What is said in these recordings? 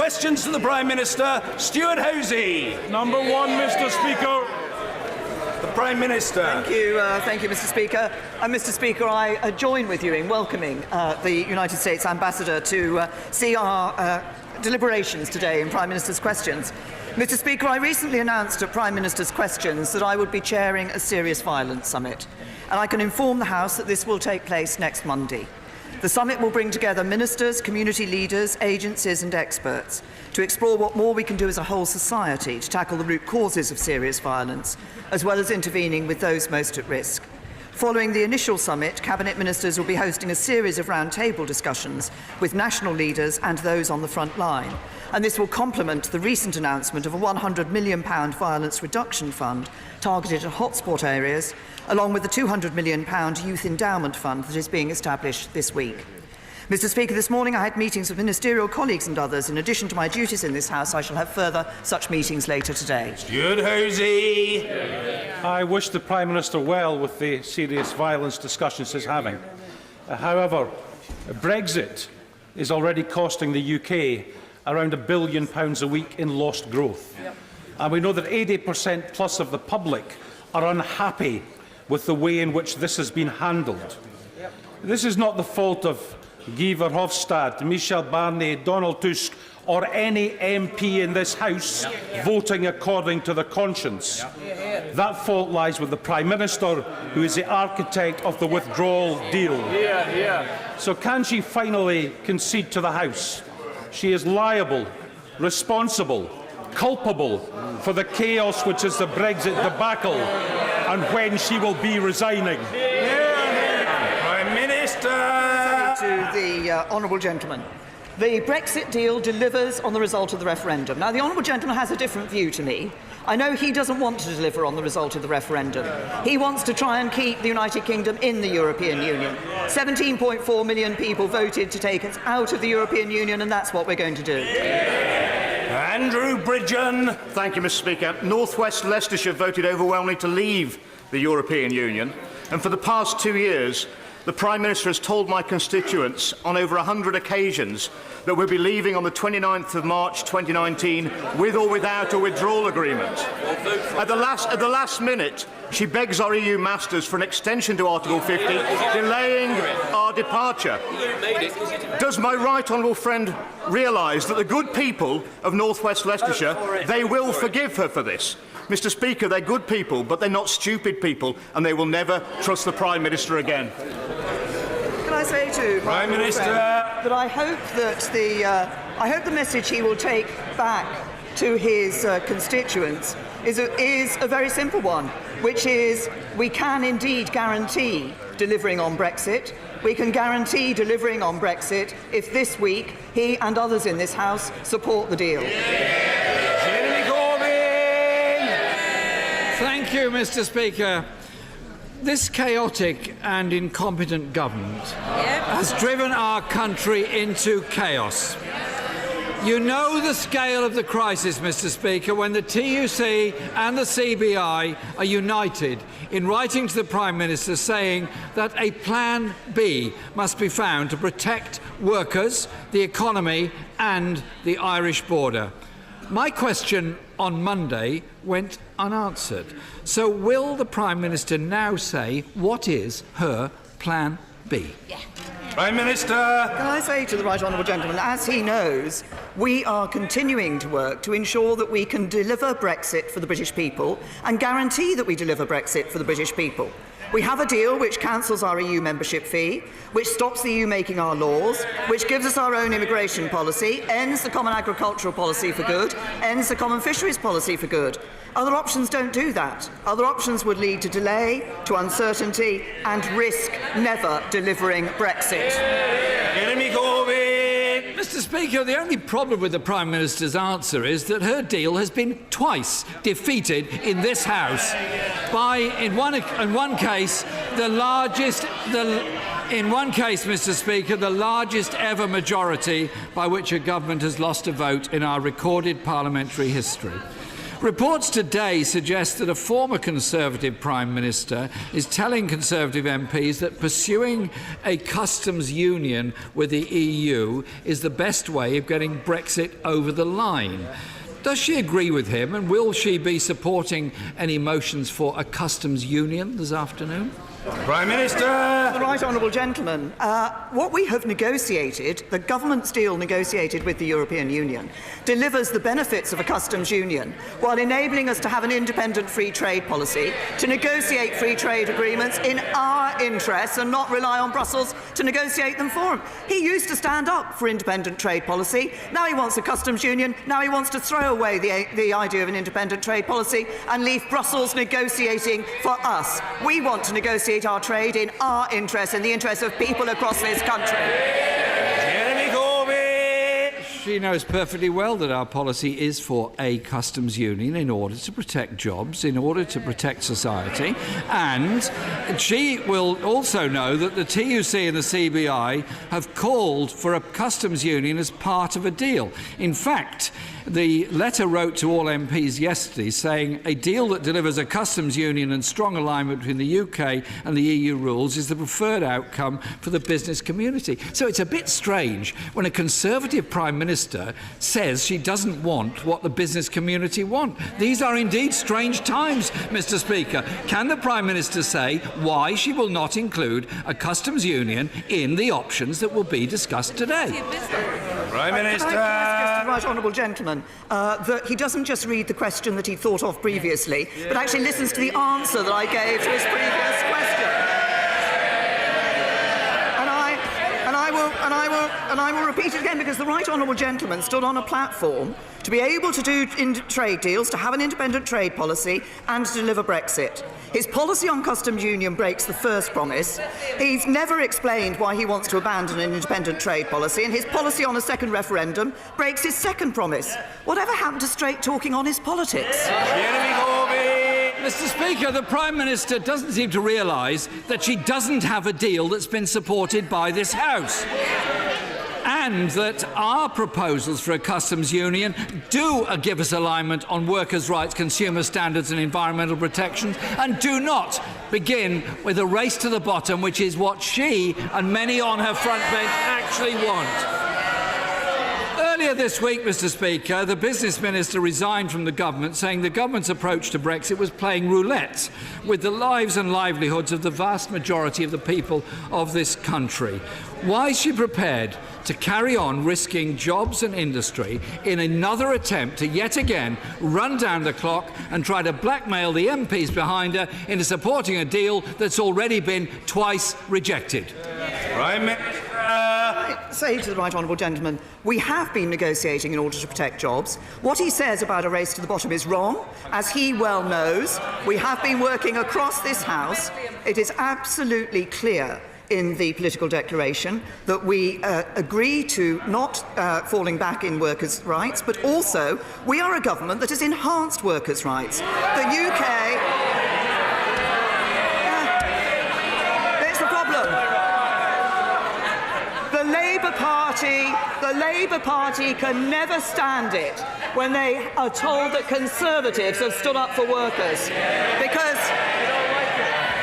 Questions to the Prime Minister. Stuart Hosey. Number one, Mr. Speaker. The Prime Minister. Thank you, Mr. Speaker. Mr. Speaker, I join with you in welcoming the United States Ambassador to see our deliberations today in Prime Minister's Questions. Mr. Speaker, I recently announced at Prime Minister's Questions that I would be chairing a serious violence summit, and I can inform the House that this will take place next Monday. The summit will bring together ministers, community leaders, agencies and experts to explore what more we can do as a whole society to tackle the root causes of serious violence, as well as intervening with those most at risk. Following the initial summit, Cabinet Ministers will be hosting a series of roundtable discussions with national leaders and those on the front line. And this will complement the recent announcement of a £100 million violence reduction fund targeted at hotspot areas, along with the £200 million Youth Endowment Fund that is being established this week. Mr. Speaker, this morning I had meetings with ministerial colleagues and others. In addition to my duties in this House, I shall have further such meetings later today. Stuart Hosey. I wish the Prime Minister well with the serious violence discussions he's having. However, Brexit is already costing the UK around £1 billion a week in lost growth. And we know that 80% plus of the public are unhappy with the way in which this has been handled. This is not the fault of Guy Verhofstadt, Michel Barnier, Donald Tusk or any MP in this House voting according to their conscience. That fault lies with the Prime Minister, who is the architect of the withdrawal deal. So can she finally concede to the House? She is liable, responsible, culpable for the chaos which is the Brexit debacle, and when she will be resigning. Prime Minister. To the honourable gentleman. The Brexit deal delivers on the result of the referendum. Now, the honourable gentleman has a different view to me. I know he doesn't want to deliver on the result of the referendum. He wants to try and keep the United Kingdom in the European Union. 17.4 million people voted to take us out of the European Union, and that's what we're going to do. Andrew Bridgen. Thank you, Mr. Speaker. North West Leicestershire voted overwhelmingly to leave the European Union, and for the past 2 years, the Prime Minister has told my constituents on over 100 occasions that we'll be leaving on the 29th of March 2019 with or without a withdrawal agreement. At the last minute, she begs our EU masters for an extension to Article 50, delaying our departure. Does my right honourable friend realise that the good people of North West Leicestershire, they will forgive her for this? Mr. Speaker, they're good people, but they're not stupid people, and they will never trust the Prime Minister again. Can I say to Prime Minister that I hope that the message he will take back to his constituents is a very simple one, which is we can indeed guarantee delivering on Brexit. We can guarantee delivering on Brexit if this week he and others in this House support the deal. Thank you, Mr. Speaker. This chaotic and incompetent government has driven our country into chaos. You know the scale of the crisis, Mr. Speaker, when the TUC and the CBI are united in writing to the Prime Minister saying that a Plan B must be found to protect workers, the economy and the Irish border. My question on Monday went unanswered. So will the Prime Minister now say what is her Plan B? Prime Minister. Can I say to the right honourable gentleman, as he knows, we are continuing to work to ensure that we can deliver Brexit for the British people and guarantee that we deliver Brexit for the British people. We have a deal which cancels our EU membership fee, which stops the EU making our laws, which gives us our own immigration policy, ends the common agricultural policy for good, ends the common fisheries policy for good. Other options don't do that. Other options would lead to delay, to uncertainty and risk never delivering Brexit. Mr. Speaker, the only problem with the Prime Minister's answer is that her deal has been twice defeated in this House by, in one case, Mr. Speaker, the largest ever majority by which a government has lost a vote in our recorded parliamentary history. Reports today suggest that a former Conservative Prime Minister is telling Conservative MPs that pursuing a customs union with the EU is the best way of getting Brexit over the line. Does she agree with him, and will she be supporting any motions for a customs union this afternoon? Prime Minister! The right honourable gentleman, what we have negotiated, the government's deal negotiated with the European Union, delivers the benefits of a customs union while enabling us to have an independent free trade policy, to negotiate free trade agreements in our interests and not rely on Brussels to negotiate them for him. He used to stand up for independent trade policy. Now he wants a customs union. Now he wants to throw away the idea of an independent trade policy and leave Brussels negotiating for us. We want to negotiate our trade in our interests, in the interests of people across this country. She knows perfectly well that our policy is for a customs union in order to protect jobs, in order to protect society, and she will also know that the TUC and the CBI have called for a customs union as part of a deal. In fact, the letter wrote to all MPs yesterday saying a deal that delivers a customs union and strong alignment between the UK and the EU rules is the preferred outcome for the business community. So it's a bit strange when a Conservative Prime Minister says she doesn't want what the business community want. These are indeed strange times, Mr. Speaker. Can the Prime Minister say why she will not include a customs union in the options that will be discussed today? Prime Minister! Can I ask the right honourable gentleman that he doesn't just read the question that he thought of previously, but actually listens to the answer that I gave to his previous question. And I will repeat it again, because the right honourable gentleman stood on a platform to be able to do trade deals, to have an independent trade policy and to deliver Brexit. His policy on customs union breaks the first promise. He's never explained why he wants to abandon an independent trade policy, and his policy on a second referendum breaks his second promise. Whatever happened to straight talking on his politics? Mr. Speaker, the Prime Minister doesn't seem to realise that she doesn't have a deal that's been supported by this House, and that our proposals for a customs union do give us alignment on workers' rights, consumer standards and environmental protection, and do not begin with a race to the bottom, which is what she and many on her front bench actually want. Earlier this week, Mr. Speaker, the Business Minister resigned from the government, saying the government's approach to Brexit was playing roulette with the lives and livelihoods of the vast majority of the people of this country. Why is she prepared to carry on risking jobs and industry in another attempt to yet again run down the clock and try to blackmail the MPs behind her into supporting a deal that's already been twice rejected? Prime Minister! I say to the right honourable gentleman, we have been negotiating in order to protect jobs. What he says about a race to the bottom is wrong. As he well knows, we have been working across this House. It is absolutely clear in the political declaration that we agree to not falling back in workers' rights, but also we are a government that has enhanced workers' rights. The UK... There's the problem. The Labour Party can never stand it when they are told that Conservatives have stood up for workers, because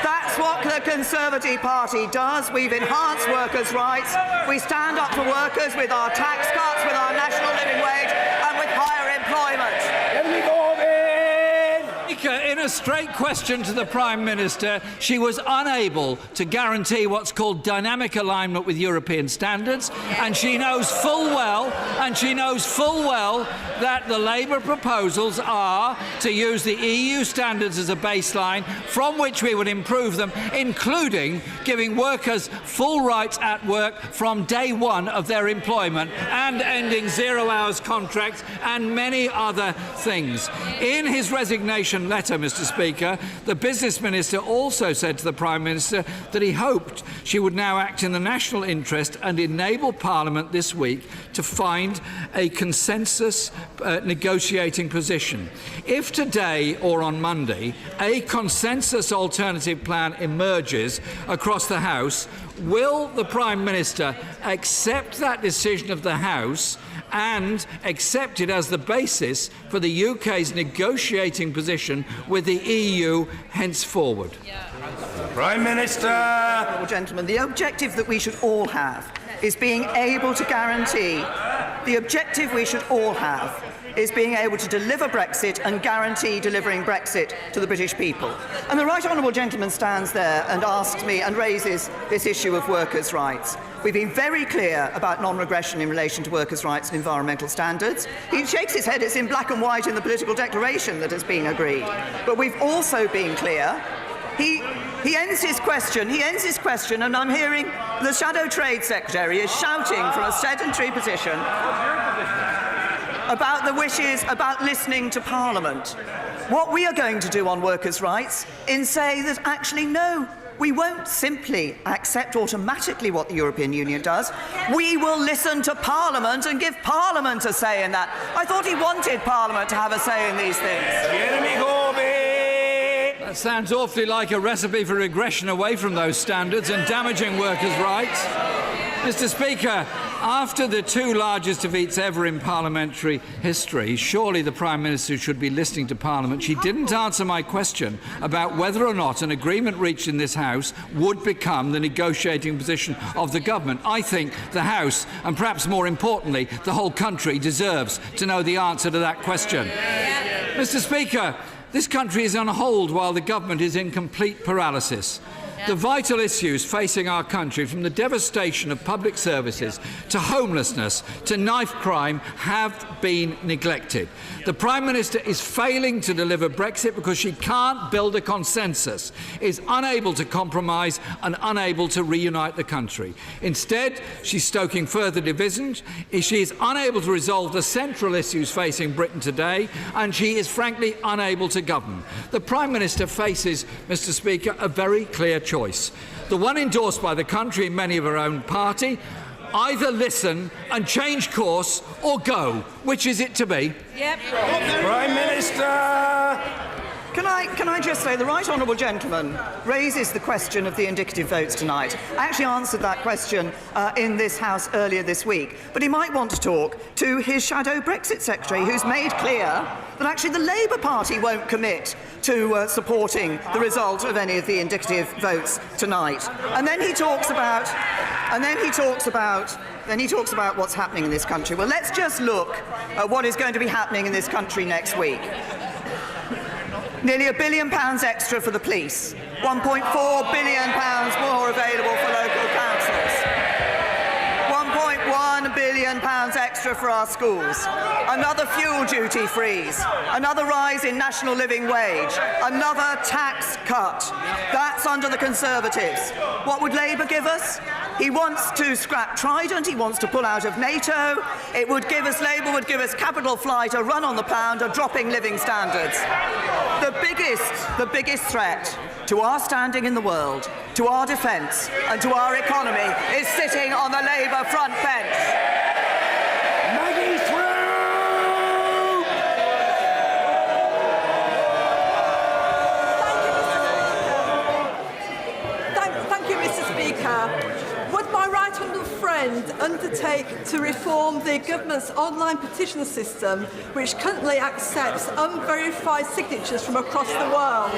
that's what the Conservative Party does. We've enhanced workers' rights. We stand up for workers with our tax cuts, with our national living wage and with higher employment. In a straight question to the Prime Minister, she was unable to guarantee what's called dynamic alignment with European standards, and she knows full well that the Labour proposals are to use the EU standards as a baseline from which we would improve them, including giving workers full rights at work from day one of their employment and ending zero-hours contracts and many other things. In his resignation letter, Mr. Speaker, the Business Minister also said to the Prime Minister that he hoped she would now act in the national interest and enable Parliament this week to find a consensus negotiating position. If today or on Monday a consensus alternative plan emerges across the House, will the Prime Minister accept that decision of the House and accepted as the basis for the UK's negotiating position with the EU henceforward. Prime Minister. Well, gentlemen, the objective that we should all have is being able to guarantee, the objective we should all have is being able to deliver Brexit and guarantee delivering Brexit to the British people. And the right honourable gentleman stands there and asks me and raises this issue of workers' rights. We've been very clear about non-regression in relation to workers' rights and environmental standards. He shakes his head, it's in black and white in the political declaration that has been agreed. But we've also been clear. He ends his question, and I'm hearing the Shadow Trade Secretary is shouting from a sedentary position about the wishes, about listening to Parliament. What we are going to do on workers' rights is say that actually no, we won't simply accept automatically what the European Union does. We will listen to Parliament and give Parliament a say in that. I thought he wanted Parliament to have a say in these things. Jeremy Corbyn. That sounds awfully like a recipe for regression away from those standards and damaging workers' rights. Mr. Speaker, after the two largest defeats ever in parliamentary history, surely the Prime Minister should be listening to Parliament. She didn't answer my question about whether or not an agreement reached in this House would become the negotiating position of the government. I think the House, and perhaps more importantly, the whole country, deserves to know the answer to that question. Mr. Speaker, this country is on hold while the government is in complete paralysis. The vital issues facing our country, from the devastation of public services to homelessness to knife crime, have been neglected. The Prime Minister is failing to deliver Brexit because she can't build a consensus, is unable to compromise and unable to reunite the country. Instead, she's stoking further divisions, she is unable to resolve the central issues facing Britain today, and she is frankly unable to govern. The Prime Minister faces, Mr. Speaker, a very clear choice. The one endorsed by the country and many of her own party: either listen and change course or go. Which is it to be? Prime Minister. Can I just say, the right honourable gentleman raises the question of the indicative votes tonight. I actually answered that question in this House earlier this week. But he might want to talk to his shadow Brexit secretary, who's made clear that actually the Labour Party won't commit to supporting the result of any of the indicative votes tonight. And then he talks about what's happening in this country. Well, let's just look at what is going to be happening in this country next week. Nearly £1 billion extra for the police, £1.4 billion more available for local councils, £1.1 billion extra for our schools, another fuel duty freeze, another rise in national living wage, another tax cut. That's under the Conservatives. What would Labour give us? He wants to scrap Trident, he wants to pull out of NATO. It would give us, Labour would give us capital flight, a run on the pound, a dropping living standards. The biggest threat to our standing in the world, to our defence and to our economy is sitting on the Labour front bench. Maggie through. Thank you, Mr. Speaker. Would my right honourable friend undertake to reform the government's online petition system, which currently accepts unverified signatures from across the world?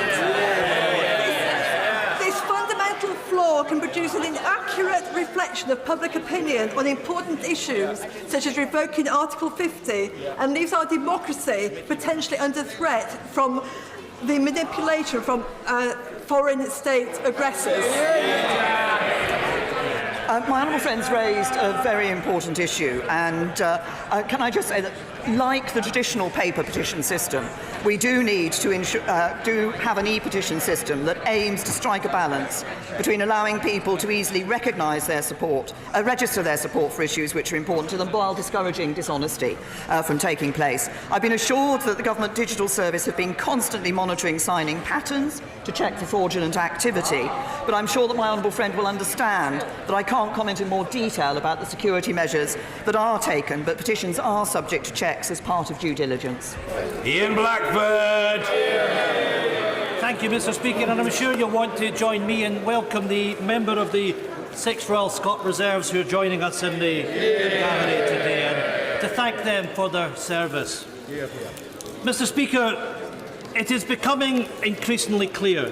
This fundamental flaw can produce an inaccurate reflection of public opinion on important issues, such as revoking Article 50, and leaves our democracy potentially under threat from the manipulation from foreign state aggressors. My honourable friends raised a very important issue, and can I just say that, like the traditional paper petition system, we do need to have an e-petition system that aims to strike a balance between allowing people to easily recognise their support, register their support for issues which are important to them, while discouraging dishonesty from taking place. I've been assured that the Government Digital Service have been constantly monitoring signing patterns to check for fraudulent activity, but I'm sure that my honourable friend will understand that I can't comment in more detail about the security measures that are taken, but petitions are subject to checks as part of due diligence. Ian Blackford. Thank you, Mr. Speaker, and I'm sure you'll want to join me and welcome the member of the 6th Royal Scot Reserves who are joining us in the gallery today. And to thank them for their service. Mr. Speaker, it is becoming increasingly clear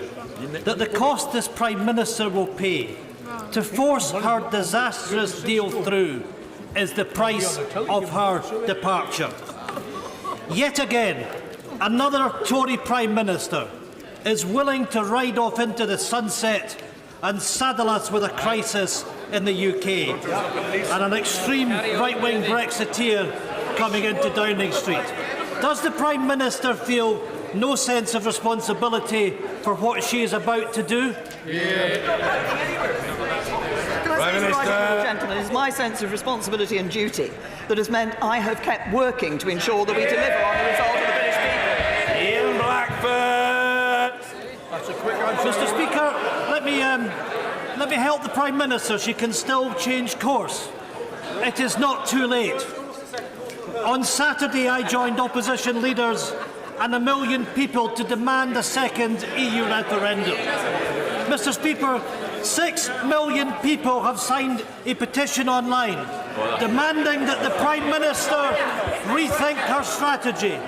that the cost this Prime Minister will pay to force her disastrous deal through is the price of her departure. Yet again, another Tory Prime Minister is willing to ride off into the sunset and saddle us with a crisis in the UK and an extreme right-wing Brexiteer coming into Downing Street. Does the Prime Minister feel no sense of responsibility for what she is about to do? Prime Minister. Gentlemen, it is my sense of responsibility and duty that has meant I have kept working to ensure that we deliver on the result of the British people. Ian Blackford. That's a quick answer. Mr. Speaker, let me help the Prime Minister. She can still change course. It is not too late. On Saturday, I joined opposition leaders and 1 million people to demand a second EU referendum. Mr. Speaker, 6 million people have signed a petition online demanding that the Prime Minister rethink her strategy.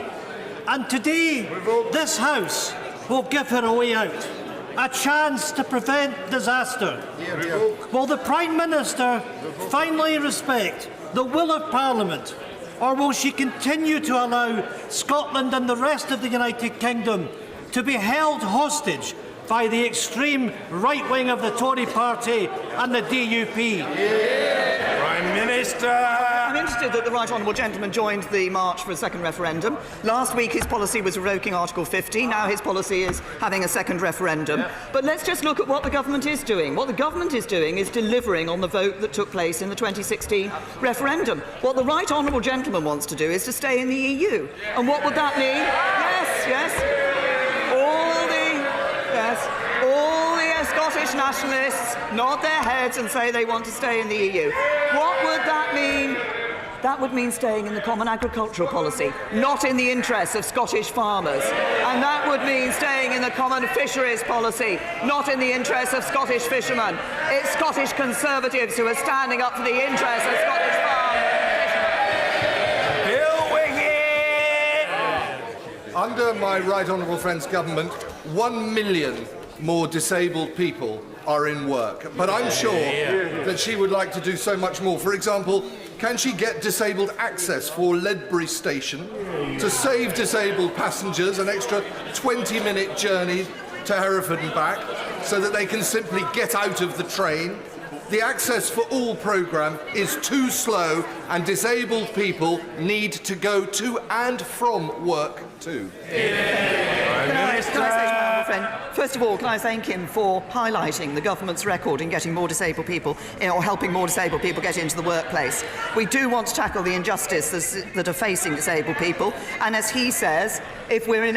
And today, this House will give her a way out, a chance to prevent disaster. Will the Prime Minister finally respect the will of Parliament, or will she continue to allow Scotland and the rest of the United Kingdom to be held hostage by the extreme right wing of the Tory party and the DUP? Prime Minister. I'm interested that the right honourable gentleman joined the march for a second referendum. Last week his policy was revoking Article 50. Now his policy is having a second referendum. But let's just look at what the government is doing. What the government is doing is delivering on the vote that took place in the 2016 referendum. What the right honourable gentleman wants to do is to stay in the EU. And what would that mean? All the Scottish nationalists nod their heads and say they want to stay in the EU. What would that mean? That would mean staying in the common agricultural policy, not in the interests of Scottish farmers. And that would mean staying in the common fisheries policy, not in the interests of Scottish fishermen. It's Scottish Conservatives who are standing up for the interests of Scottish farmers. Bill Wiggett. Under my right honourable friend's government, 1 million more disabled people are in work. But I'm sure that she would like to do so much more. For example, can she get disabled access for Ledbury Station to save disabled passengers an extra 20-minute journey to Hereford and back so that they can simply get out of the train? The Access for All programme is too slow and disabled people need to go to and from work too. First of all, can I thank him for highlighting the government's record in getting more disabled people, or helping more disabled people get into the workplace. We do want to tackle the injustices that are facing disabled people, and as he says, if we're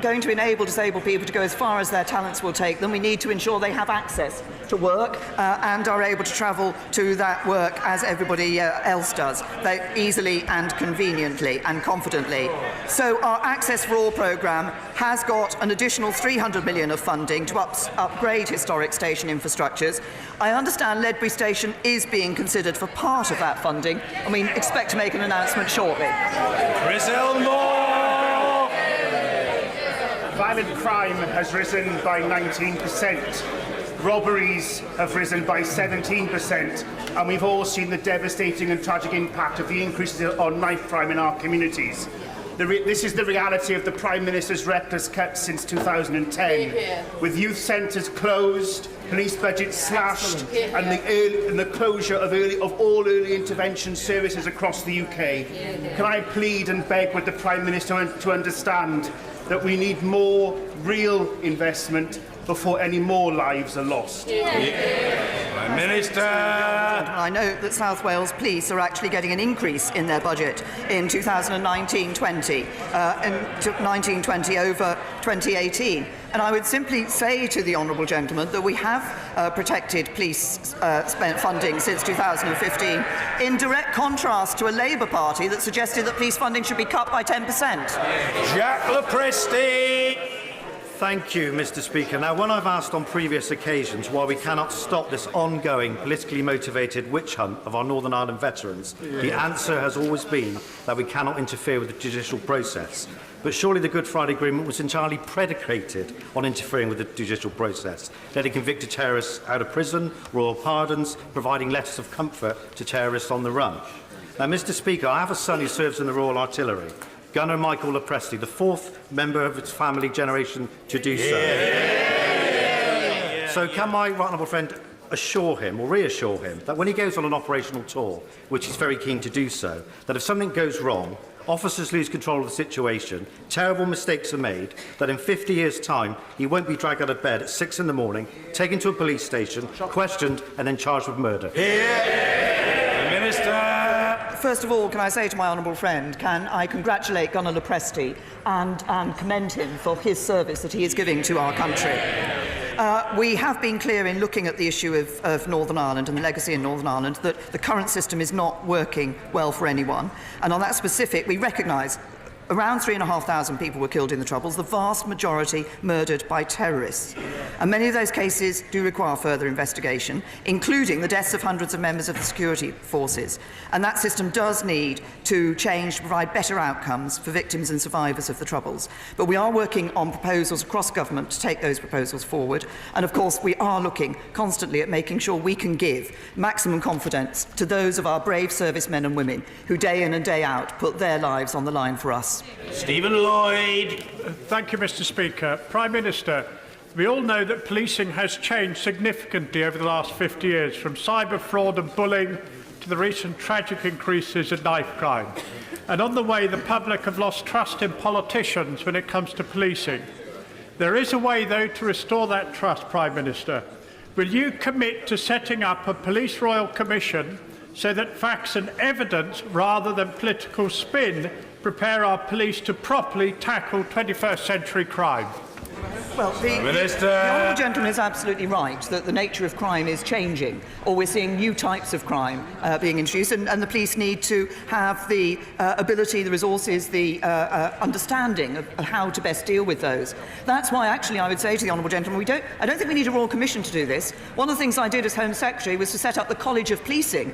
going to enable disabled people to go as far as their talents will take them, we need to ensure they have access to work and are able to travel to that work as everybody else does, easily and conveniently and confidently. So our Access for All programme has got an additional 300 million of funding to upgrade historic station infrastructures. I understand Ledbury Station is being considered for part of that funding, and we expect to make an announcement shortly. Chris Elmore. Violent crime has risen by 19%. Robberies have risen by 17%, and we've all seen the devastating and tragic impact of the increases on knife crime in our communities. This is the reality of the Prime Minister's reckless cuts since 2010, with youth centres closed, police budgets slashed, and the closure of all early intervention services across the UK. Can I plead and beg with the Prime Minister to understand that we need more real investment before any more lives are lost? Prime Minister. I know that South Wales Police are actually getting an increase in their budget in 2019-20, over 2018. And I would simply say to the honourable gentleman that we have protected police funding since 2015, in direct contrast to a Labour Party that suggested that police funding should be cut by 10%. Jack Lepresti. Thank you, Mr. Speaker. Now, when I've asked on previous occasions why we cannot stop this ongoing politically motivated witch hunt of our Northern Ireland veterans, the answer has always been that we cannot interfere with the judicial process. But surely the Good Friday Agreement was entirely predicated on interfering with the judicial process, letting convicted terrorists out of prison, royal pardons, providing letters of comfort to terrorists on the run. Now, Mr. Speaker, I have a son who serves in the Royal Artillery, Gunner Michael Lepresti, the fourth member of his family generation to do so. So can my right honourable friend assure him or reassure him that when he goes on an operational tour, which he's very keen to do so, that if something goes wrong, officers lose control of the situation, terrible mistakes are made, that in 50 years' time he won't be dragged out of bed at 6 in the morning, taken to a police station, questioned and then charged with murder? Minister. First of all, can I say to my honourable friend, can I congratulate Gunner Lepresti and commend him for his service that he is giving to our country. We have been clear in looking at the issue of Northern Ireland and the legacy in Northern Ireland that the current system is not working well for anyone. And on that specific, we recognise around 3,500 people were killed in the Troubles, the vast majority murdered by terrorists. And many of those cases do require further investigation, including the deaths of hundreds of members of the security forces. And that system does need to change to provide better outcomes for victims and survivors of the Troubles. But we are working on proposals across government to take those proposals forward. And of course, we are looking constantly at making sure we can give maximum confidence to those of our brave servicemen and women who day in and day out put their lives on the line for us. Stephen Lloyd. Thank you, Mr. Speaker. Prime Minister, we all know that policing has changed significantly over the last 50 years, from cyber fraud and bullying to the recent tragic increases in knife crime. And on the way, the public have lost trust in politicians when it comes to policing. There is a way, though, to restore that trust, Prime Minister. Will you commit to setting up a Police Royal Commission so that facts and evidence, rather than political spin, prepare our police to properly tackle 21st century crime? Well, the honourable gentleman is absolutely right that the nature of crime is changing, or we're seeing new types of crime being introduced, and the police need to have the ability, the resources, the understanding of how to best deal with those. That's why, actually, I would say to the honourable gentleman, I don't think we need a Royal Commission to do this. One of the things I did as Home Secretary was to set up the College of Policing.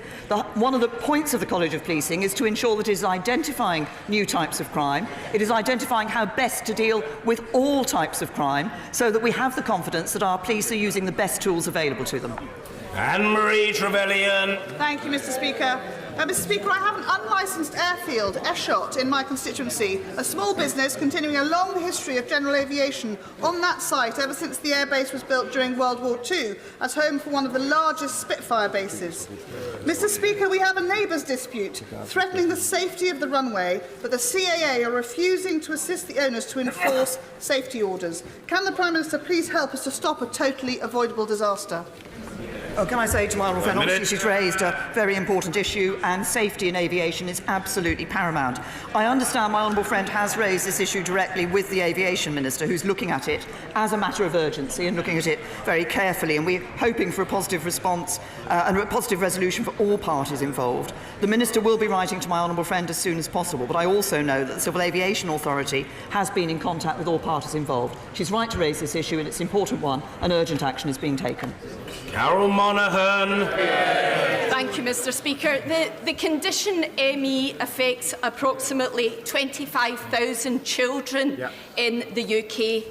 One of the points of the College of Policing is to ensure that it is identifying new types of crime, it is identifying how best to deal with all types of crime, so that we have the confidence that our police are using the best tools available to them. Anne-Marie Trevelyan. Thank you, Mr. Speaker. Mr. Speaker, I have an unlicensed airfield, Eshot, in my constituency, a small business continuing a long history of general aviation on that site ever since the airbase was built during World War II as home for one of the largest Spitfire bases. Mr. Speaker, we have a neighbours' dispute threatening the safety of the runway, but the CAA are refusing to assist the owners to enforce safety orders. Can the Prime Minister please help us to stop a totally avoidable disaster? Oh, can I say to my honourable friend, obviously she's raised a very important issue, and safety in aviation is absolutely paramount. I understand my honourable friend has raised this issue directly with the Aviation Minister, who's looking at it as a matter of urgency and looking at it very carefully, and we're hoping for a positive response and a positive resolution for all parties involved. The Minister will be writing to my honourable friend as soon as possible, but I also know that the Civil Aviation Authority has been in contact with all parties involved. She's right to raise this issue, and it's an important one, and urgent action is being taken. Carol Monaghan. Thank you, Mr. Speaker. The condition ME affects approximately 25,000 children in the UK.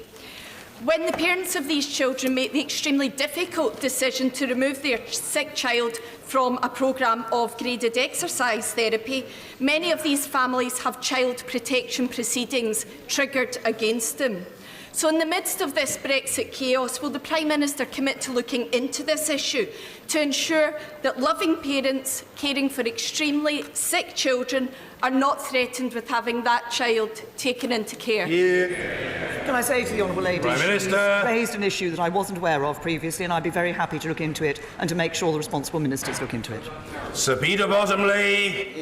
When the parents of these children make the extremely difficult decision to remove their sick child from a programme of graded exercise therapy, many of these families have child protection proceedings triggered against them. So in the midst of this Brexit chaos, will the Prime Minister commit to looking into this issue to ensure that loving parents caring for extremely sick children are not threatened with having that child taken into care? Can I say to the honourable lady, she's raised an issue that I wasn't aware of previously, and I'd be very happy to look into it and to make sure the responsible ministers look into it. Sir Peter Bottomley.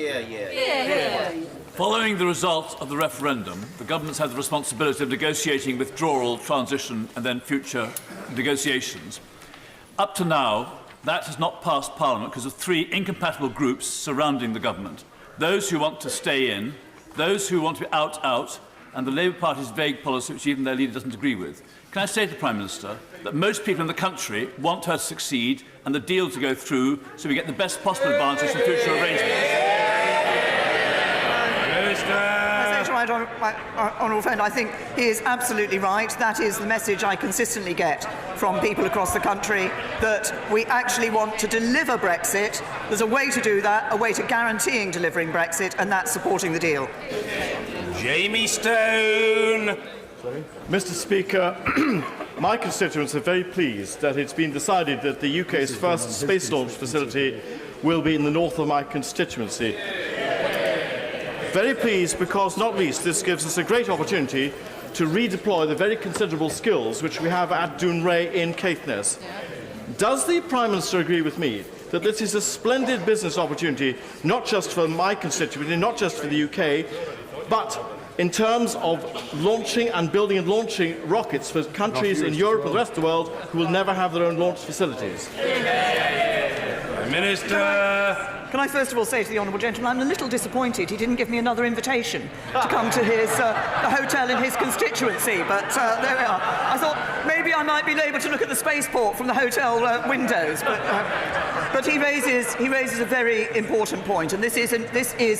Following the result of the referendum, the government's had the responsibility of negotiating withdrawal, transition and then future negotiations. Up to now, that has not passed Parliament because of three incompatible groups surrounding the government. Those who want to stay in, those who want to be out, and the Labour Party's vague policy, which even their leader doesn't agree with. Can I say to the Prime Minister that most people in the country want her to succeed and the deal to go through so we get the best possible advantage from future arrangements? My honourable friend, I think he is absolutely right. That is the message I consistently get from people across the country, that we actually want to deliver Brexit. There's a way to do that, a way to guaranteeing delivering Brexit, and that's supporting the deal. Jamie Stone. Mr. Speaker, my constituents are very pleased that it's been decided that the UK's first space launch facility will be in the north of my constituency. Very pleased because, not least, this gives us a great opportunity to redeploy the very considerable skills which we have at Dounreay in Caithness. Does the Prime Minister agree with me that this is a splendid business opportunity, not just for my constituency, not just for the UK, but in terms of launching and building and launching rockets for countries in Europe and the rest of the world who will never have their own launch facilities? Prime Minister. Can I first of all say to the honourable gentleman, I'm a little disappointed he didn't give me another invitation to come to his the hotel in his constituency, but there we are. I thought maybe I might be able to look at the spaceport from the hotel windows, but he raises a very important point, and this is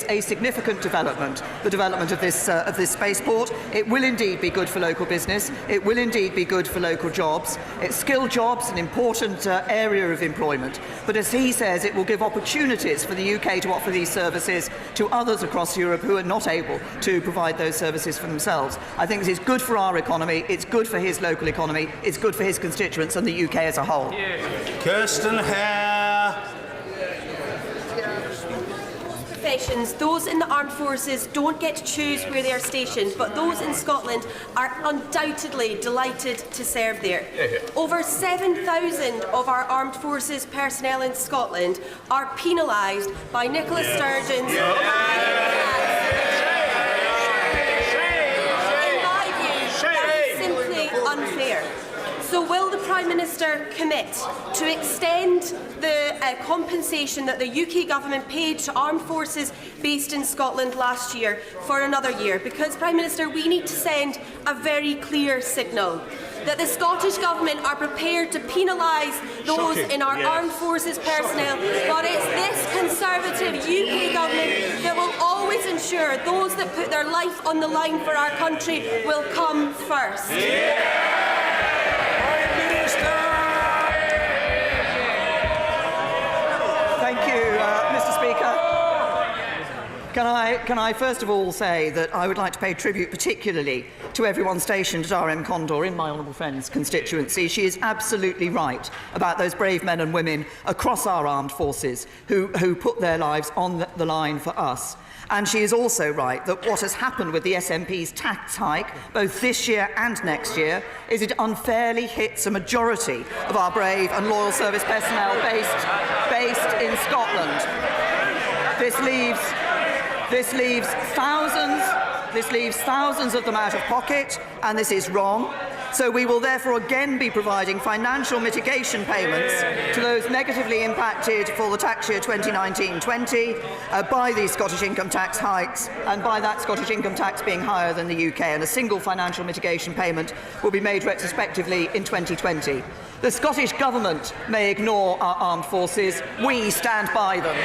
a significant development, the development of this spaceport. It will indeed be good for local business. It will indeed be good for local jobs. It's skilled jobs, an important area of employment. But as he says, it will give opportunities for the UK to offer these services to others across Europe who are not able to provide those services for themselves. I think this is good for our economy, it's good for his local economy, it's good for his constituents and the UK as a whole. Kirsten Hare. Professions, those in the armed forces don't get to choose where they are stationed, but those in Scotland are undoubtedly delighted to serve there. Over 7,000 of our armed forces personnel in Scotland are penalised by Nicola Sturgeon's In my view, that is simply unfair. So will the Prime Minister commit to extend the compensation that the UK Government paid to armed forces based in Scotland last year for another year? Because, Prime Minister, we need to send a very clear signal that the Scottish Government are prepared to penalise those in our armed forces personnel, but it's this Conservative UK Government that will always ensure those that put their life on the line for our country will come first. Can I first of all say that I would like to pay tribute particularly to everyone stationed at RM Condor in my honourable friend's constituency. She is absolutely right about those brave men and women across our armed forces who put their lives on the line for us. And she is also right that what has happened with the SNP's tax hike, both this year and next year, is it unfairly hits a majority of our brave and loyal service personnel based in Scotland. This leaves thousands of them out of pocket, and this is wrong. So we will therefore again be providing financial mitigation payments to those negatively impacted for the tax year 2019-20 by these Scottish income tax hikes, and by that Scottish income tax being higher than the UK, and a single financial mitigation payment will be made retrospectively in 2020. The Scottish Government may ignore our armed forces. We stand by them.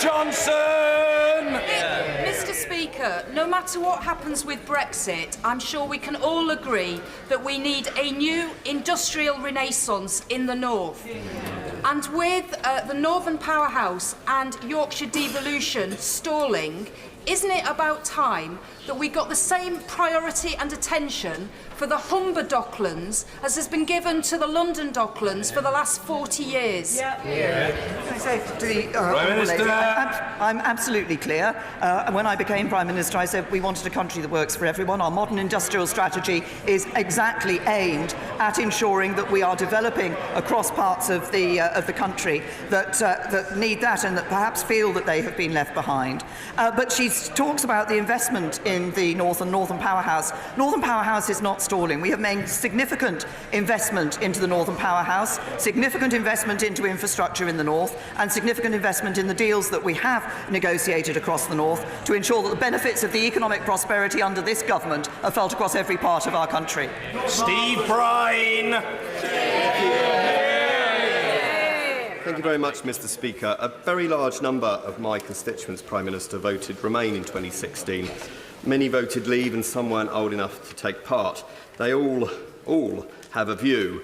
Johnson! Mr. Speaker, no matter what happens with Brexit, I'm sure we can all agree that we need a new industrial renaissance in the north. And with the Northern Powerhouse and Yorkshire devolution stalling, isn't it about time that we got the same priority and attention for the Humber Docklands as has been given to the London Docklands for the last 40 years? Can I say to the Honourable Lady, I'm absolutely clear. When I became Prime Minister, I said we wanted a country that works for everyone. Our modern industrial strategy is exactly aimed at ensuring that we are developing across parts of the country that need that and that perhaps feel that they have been left behind. But she's he talks about the investment in the North and Northern Powerhouse. Northern Powerhouse is not stalling. We have made significant investment into the Northern Powerhouse, significant investment into infrastructure in the North, and significant investment in the deals that we have negotiated across the North to ensure that the benefits of the economic prosperity under this government are felt across every part of our country. Steve Brine. Thank you very much, Mr. Speaker. A very large number of my constituents, Prime Minister, voted Remain in 2016. Many voted Leave and some weren't old enough to take part. They all have a view.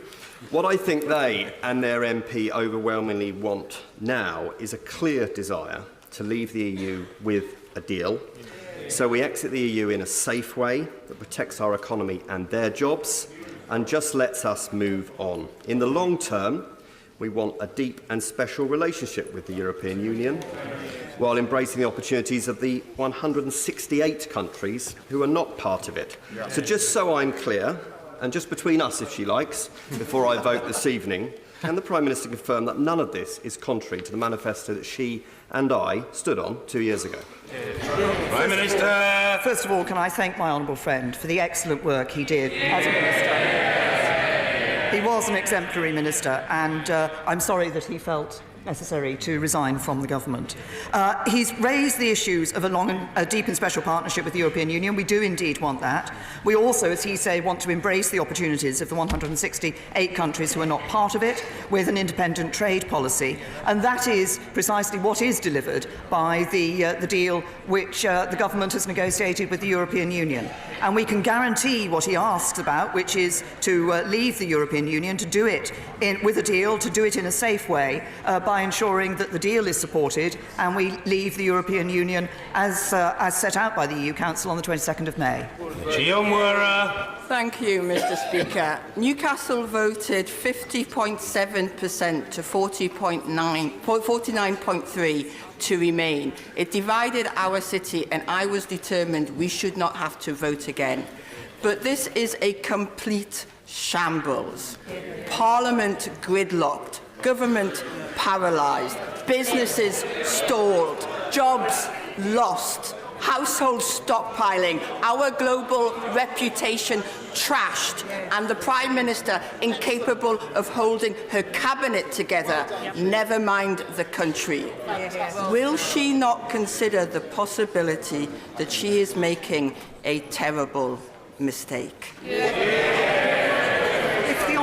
What I think they and their MP overwhelmingly want now is a clear desire to leave the EU with a deal, so we exit the EU in a safe way that protects our economy and their jobs and just lets us move on. In the long term, we want a deep and special relationship with the European Union, while embracing the opportunities of the 168 countries who are not part of it. So just so I'm clear, and just between us if she likes, before I vote this evening, can the Prime Minister confirm that none of this is contrary to the manifesto that she and I stood on 2 years ago? Prime Minister. First of all, can I thank my honourable friend for the excellent work he did as a minister. He was an exemplary minister, and I'm sorry that he felt necessary to resign from the government. He's raised the issues of a deep and special partnership with the European Union. We do indeed want that. We also, as he said, want to embrace the opportunities of the 168 countries who are not part of it with an independent trade policy. And that is precisely what is delivered by the deal which the government has negotiated with the European Union. And we can guarantee what he asks about, which is to leave the European Union, to do it with a deal, to do it in a safe way, by ensuring that the deal is supported and we leave the European Union as set out by the EU Council on the 22nd of May. Thank you, Mr. Speaker. Newcastle voted 50.7% to 49.3% to remain. It divided our city, and I was determined we should not have to vote again. But this is a complete shambles. Parliament gridlocked, government paralysed, businesses stalled, jobs lost, households stockpiling, our global reputation trashed, and the Prime Minister incapable of holding her cabinet together, never mind the country. Will she not consider the possibility that she is making a terrible mistake? If the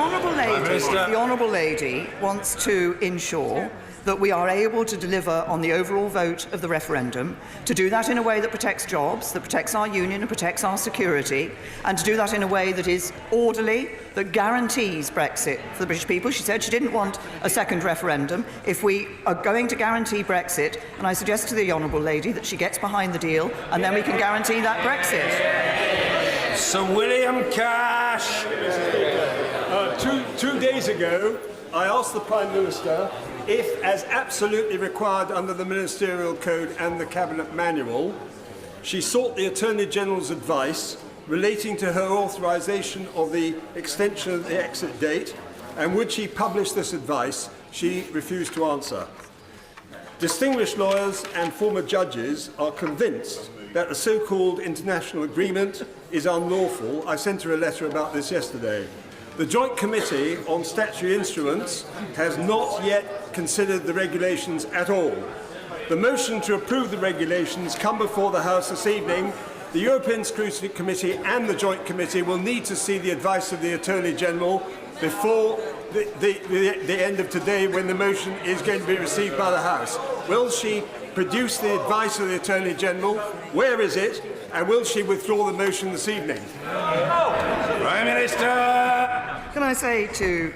Honourable Lady wants to ensure that we are able to deliver on the overall vote of the referendum, to do that in a way that protects jobs, that protects our union and protects our security, and to do that in a way that is orderly, that guarantees Brexit for the British people. She said she didn't want a second referendum. If we are going to guarantee Brexit, and I suggest to the Honourable Lady that she gets behind the deal, and then we can guarantee that Brexit. Sir William Cash. Two days ago, I asked the Prime Minister if, as absolutely required under the Ministerial Code and the Cabinet Manual, she sought the Attorney General's advice relating to her authorisation of the extension of the exit date, and would she publish this advice. She refused to answer. Distinguished lawyers and former judges are convinced that the so-called international agreement is unlawful. I sent her a letter about this yesterday. The Joint Committee on Statutory Instruments has not yet considered the regulations at all. The motion to approve the regulations come before the House this evening. The European Scrutiny Committee and the Joint Committee will need to see the advice of the Attorney General before the end of today, when the motion is going to be received by the House. Will she produce the advice of the Attorney General? Where is it? And will she withdraw the motion this evening? Prime Minister. Can I say to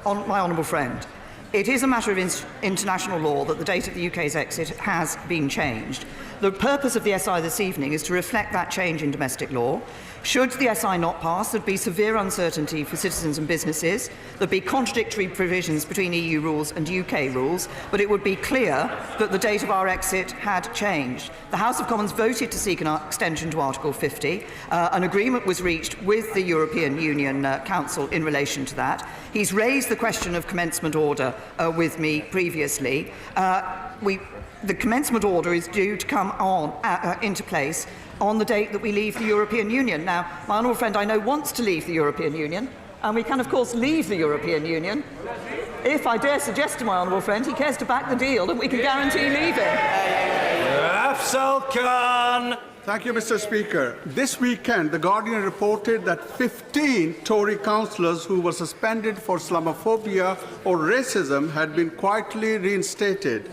my honourable friend, it is a matter of international law that the date of the UK's exit has been changed. The purpose of the SI this evening is to reflect that change in domestic law. Should the SI not pass, there would be severe uncertainty for citizens and businesses. There would be contradictory provisions between EU rules and UK rules, but it would be clear that the date of our exit had changed. The House of Commons voted to seek an extension to Article 50. An agreement was reached with the European Union Council in relation to that. He's raised the question of commencement order with me previously. the commencement order is due to come into place on the date that we leave the European Union. Now, my honourable friend, I know, wants to leave the European Union, and we can, of course, leave the European Union if, I dare suggest to my honourable friend, he cares to back the deal and we can guarantee leaving. Afzal Khan. Thank you, Mr. Speaker. This weekend, The Guardian reported that 15 Tory councillors who were suspended for Islamophobia or racism had been quietly reinstated.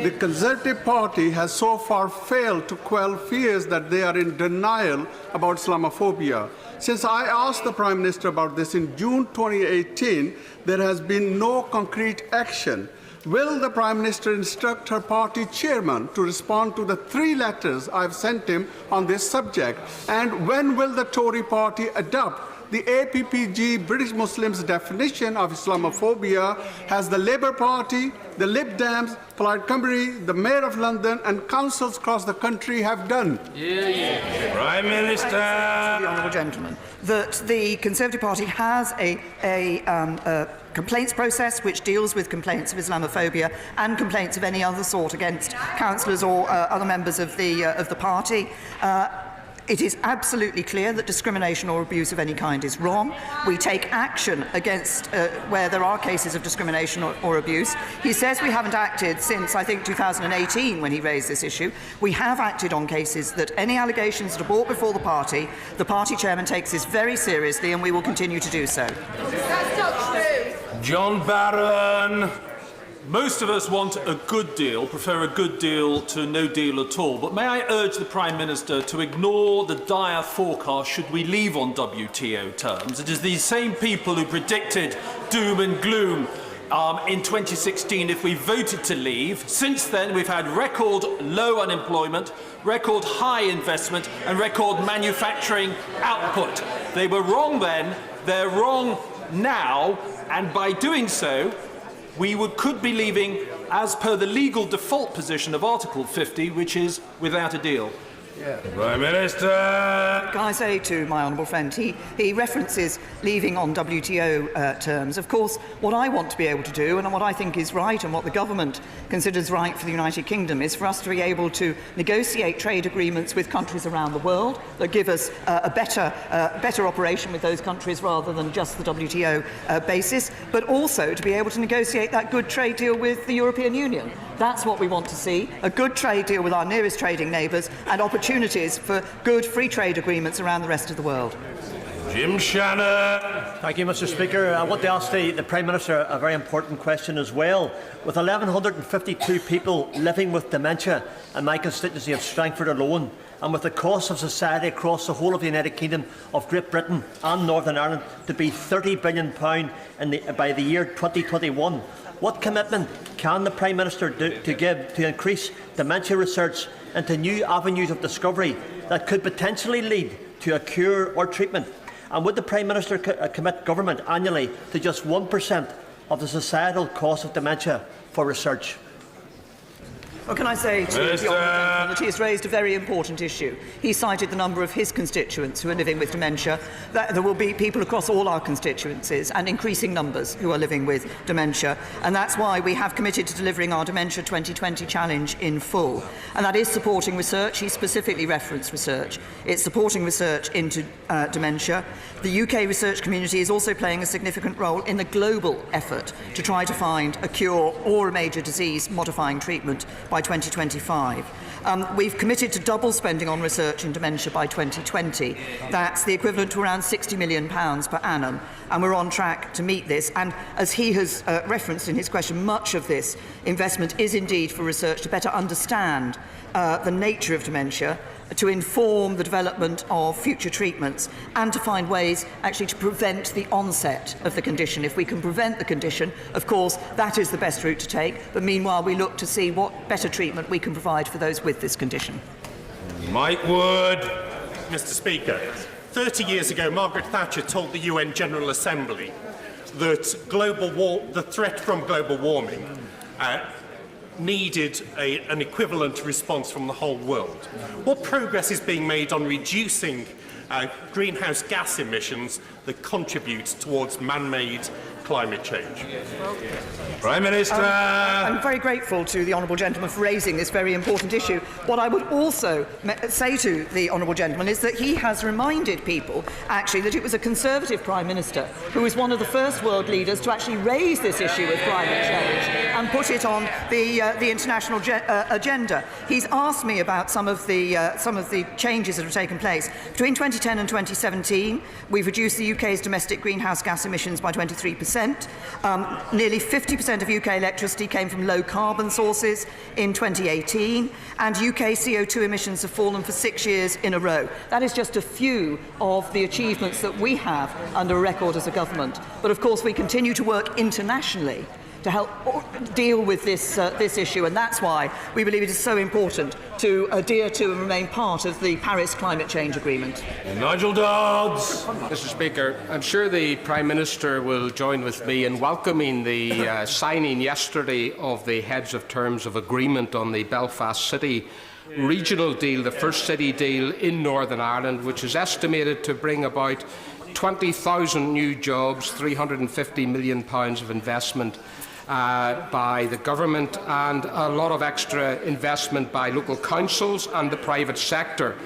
The Conservative Party has so far failed to quell fears that they are in denial about Islamophobia. Since I asked the Prime Minister about this in June 2018, there has been no concrete action. Will the Prime Minister instruct her party chairman to respond to the 3 letters I've sent him on this subject? And when will the Tory party adopt the APPG British Muslims definition of Islamophobia, as the Labour Party, the Lib Dems, Plaid Cymru, the Mayor of London and councils across the country have done? Prime Minister. The honourable gentleman, that the Conservative Party has a complaints process which deals with complaints of Islamophobia and complaints of any other sort against councillors or other members of the party. It is absolutely clear that discrimination or abuse of any kind is wrong. We take action against where there are cases of discrimination or abuse. He says we haven't acted since, I think, 2018 when he raised this issue. We have acted on cases that any allegations that are brought before the party chairman takes this very seriously, and we will continue to do so. That's not true. John Barron. Most of us want a good deal, prefer a good deal to no deal at all. But may I urge the Prime Minister to ignore the dire forecast should we leave on WTO terms. It is these same people who predicted doom and gloom in 2016 if we voted to leave. Since then, we've had record low unemployment, record high investment and record manufacturing output. They were wrong then, they're wrong now, and by doing so, we could be leaving as per the legal default position of Article 50, which is without a deal. Prime Minister. Can I say to my honourable friend, he references leaving on WTO terms. Of course, what I want to be able to do, and what I think is right, and what the government considers right for the United Kingdom, is for us to be able to negotiate trade agreements with countries around the world that give us a better operation with those countries rather than just the WTO basis, but also to be able to negotiate that good trade deal with the European Union. That's what we want to see, a good trade deal with our nearest trading neighbours and opportunities for good free trade agreements around the rest of the world. Jim Shannon. Thank you, Mr. Speaker. I want to ask the Prime Minister a very important question as well. With 1,152 people living with dementia in my constituency of Strangford alone, and with the cost of society across the whole of the United Kingdom, of Great Britain and Northern Ireland to be £30 billion by the year 2021, what commitment can the Prime Minister give to increase dementia research into new avenues of discovery that could potentially lead to a cure or treatment? And would the Prime Minister commit government annually to just 1% of the societal cost of dementia for research? Well, can I say to the Honourable Gentleman that he has raised a very important issue. He cited the number of his constituents who are living with dementia. That there will be people across all our constituencies and increasing numbers who are living with dementia. And that's why we have committed to delivering our Dementia 2020 challenge in full. And that is supporting research. He specifically referenced research. It's supporting research into dementia. The UK research community is also playing a significant role in the global effort to try to find a cure or a major disease-modifying treatment by 2025. We've committed to double spending on research in dementia by 2020. That's the equivalent to around £60 million per annum, and we're on track to meet this. And as he has referenced in his question, much of this investment is indeed for research to better understand the nature of dementia, to inform the development of future treatments, and to find ways actually to prevent the onset of the condition. If we can prevent the condition, of course, that is the best route to take. But meanwhile, we look to see what better treatment we can provide for those with this condition. Mike Wood. Mr. Speaker, 30 years ago, Margaret Thatcher told the UN General Assembly that the threat from global warming needed an equivalent response from the whole world. What progress is being made on reducing greenhouse gas emissions that contribute towards man-made climate change? Prime Minister. I'm very grateful to the honourable gentleman for raising this very important issue. What I would also say to the honourable gentleman is that he has reminded people, actually, that it was a Conservative Prime Minister who was one of the first world leaders to actually raise this issue of climate change and put it on the international agenda. He's asked me about some of the changes that have taken place. Between 2010 and 2017, we've reduced the UK's domestic greenhouse gas emissions by 23%. Nearly 50% of UK electricity came from low-carbon sources in 2018, and UK CO2 emissions have fallen for 6 years in a row. That is just a few of the achievements that we have under a record as a government. But of course, we continue to work internationally to help deal with this issue, and that's why we believe it is so important to adhere to and remain part of the Paris Climate Change Agreement. Nigel Dodds. Mr. Speaker, I'm sure the Prime Minister will join with me in welcoming the signing yesterday of the Heads of Terms of Agreement on the Belfast City regional deal, the first city deal in Northern Ireland, which is estimated to bring about 20,000 new jobs, £350 million of investment by the government, and a lot of extra investment by local councils and the private sector.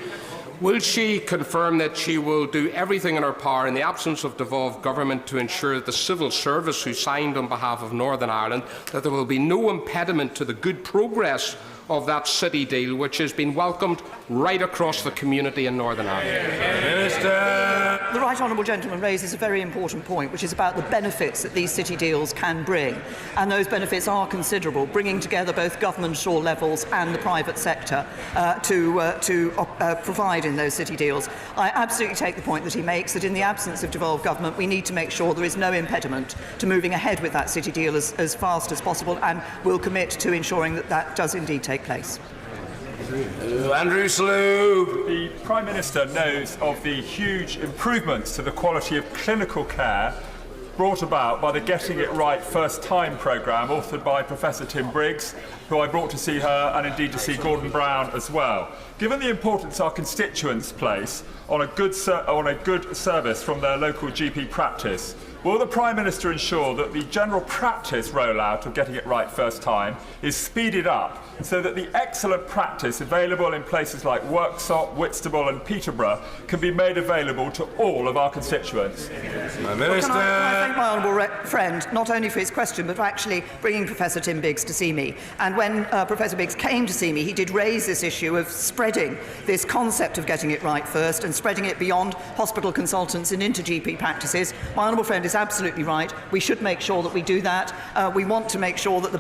Will she confirm that she will do everything in her power in the absence of devolved government to ensure that the civil service who signed on behalf of Northern Ireland, that there will be no impediment to the good progress of that city deal, which has been welcomed right across the community in Northern Ireland? Minister. The right honourable gentleman raises a very important point, which is about the benefits that these city deals can bring, and those benefits are considerable, bringing together both government at all levels and the private sector to provide in those city deals. I absolutely take the point that he makes, that in the absence of devolved government, we need to make sure there is no impediment to moving ahead with that city deal as fast as possible, and will commit to ensuring that that does indeed take place. Andrew Slew. The Prime Minister knows of the huge improvements to the quality of clinical care brought about by the Getting It Right First Time programme authored by Professor Tim Briggs, who I brought to see her and indeed to see Gordon Brown as well. Given the importance our constituents place on a good service from their local GP practice, will the Prime Minister ensure that the general practice rollout of Getting It Right First Time is speeded up so that the excellent practice available in places like Worksop, Whitstable and Peterborough can be made available to all of our constituents? My Minister. Can I thank my honourable friend not only for his question but for actually bringing Professor Tim Biggs to see me. And when Professor Biggs came to see me, he did raise this issue of spreading this concept of getting it right first and spreading it beyond hospital consultants and into GP practices. My honourable friend is absolutely right. We should make sure that we do that. We want to make sure that the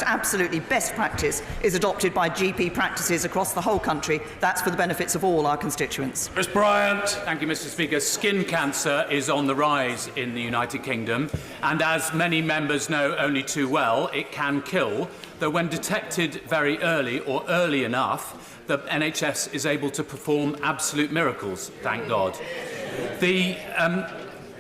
absolutely best practice is adopted by GP practices across the whole country. That's for the benefits of all our constituents. Chris Bryant. Thank you, Mr. Speaker. Skin cancer is on the rise in the United Kingdom, and as many members know only too well, it can kill, though when detected very early or early enough, the NHS is able to perform absolute miracles, thank God.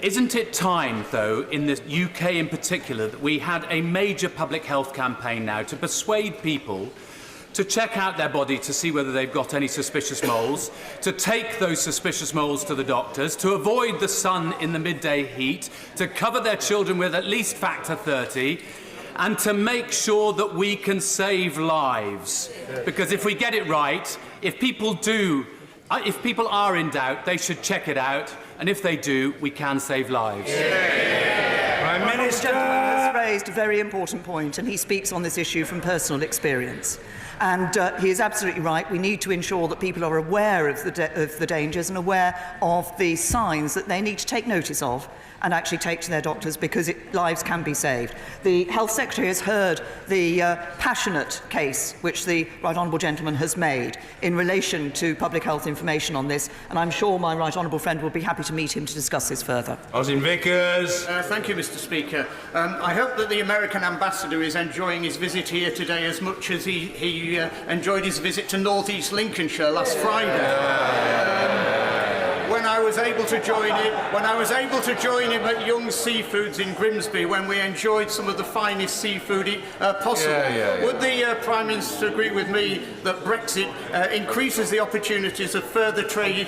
Isn't it time, though, in the UK in particular, that we had a major public health campaign now to persuade people to check out their body to see whether they've got any suspicious moles, to take those suspicious moles to the doctors, to avoid the sun in the midday heat, to cover their children with at least factor 30, and to make sure that we can save lives? Because if we get it right, if people are in doubt, they should check it out. And if they do, we can save lives. Prime Minister. The gentleman has raised a very important point, and he speaks on this issue from personal experience. And he is absolutely right. We need to ensure that people are aware of the dangers and aware of the signs that they need to take notice of and actually take to their doctors, because lives can be saved. The Health Secretary has heard the passionate case which the Right Honourable Gentleman has made in relation to public health information on this, and I'm sure my Right Honourable friend will be happy to meet him to discuss this further. Osin Vickers. Thank you, Mr. Speaker. I hope that the American ambassador is enjoying his visit here today as much as he enjoyed his visit to North East Lincolnshire last Friday. When I was able to join him at Young Seafoods in Grimsby when we enjoyed some of the finest seafood possible. Would the Prime Minister agree with me that Brexit increases the opportunities of further trade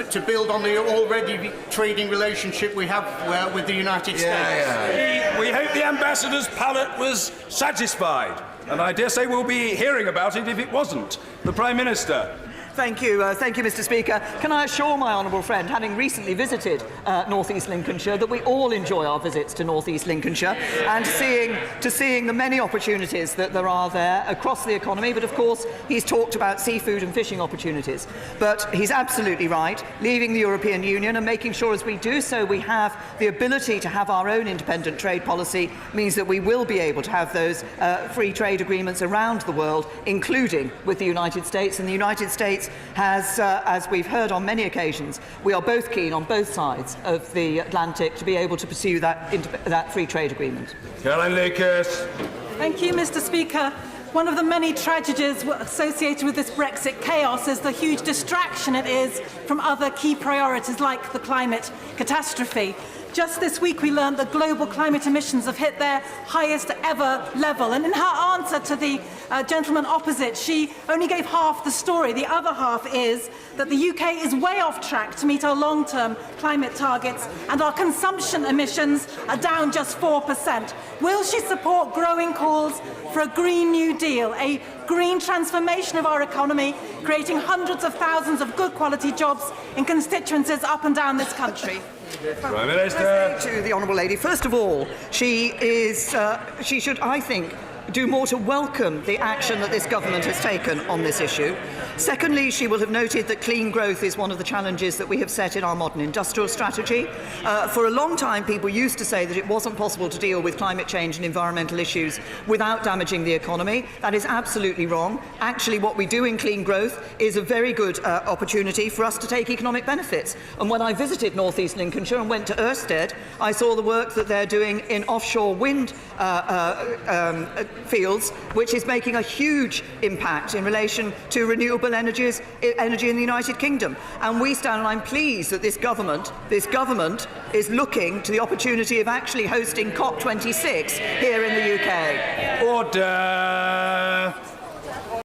to build on the already trading relationship we have with the United States? We hope the Ambassador's palate was satisfied, and I dare say we'll be hearing about it if it wasn't. The Prime Minister. Thank you, Mr. Speaker. Can I assure my honourable friend, having recently visited North East Lincolnshire, that we all enjoy our visits to North East Lincolnshire and seeing the many opportunities that there are there across the economy. But of course, he's talked about seafood and fishing opportunities. But he's absolutely right. Leaving the European Union and making sure as we do so we have the ability to have our own independent trade policy means that we will be able to have those free trade agreements around the world, including with the United States. And the United States has, as we've heard on many occasions, we are both keen on both sides of the Atlantic to be able to pursue that free trade agreement. Caroline Lucas. Thank you, Mr. Speaker. One of the many tragedies associated with this Brexit chaos is the huge distraction it is from other key priorities like the climate catastrophe. Just this week we learned that global climate emissions have hit their highest ever level. And in her answer to the gentleman opposite, she only gave half the story. The other half is that the UK is way off track to meet our long-term climate targets and our consumption emissions are down just 4%. Will she support growing calls for a Green New Deal, a green transformation of our economy, creating hundreds of thousands of good quality jobs in constituencies up and down this country? Prime Minister. To the honourable lady, first of all, she should, I think, do more to welcome the action that this government has taken on this issue. Secondly, she will have noted that clean growth is one of the challenges that we have set in our modern industrial strategy. For a long time, people used to say that it wasn't possible to deal with climate change and environmental issues without damaging the economy. That is absolutely wrong. Actually, what we do in clean growth is a very good opportunity for us to take economic benefits. And when I visited North East Lincolnshire and went to Ørsted, I saw the work that they're doing in offshore wind fields, which is making a huge impact in relation to renewable energy in the United Kingdom. And we stand, and I'm pleased that this government is looking to the opportunity of actually hosting COP26 here in the UK. Order.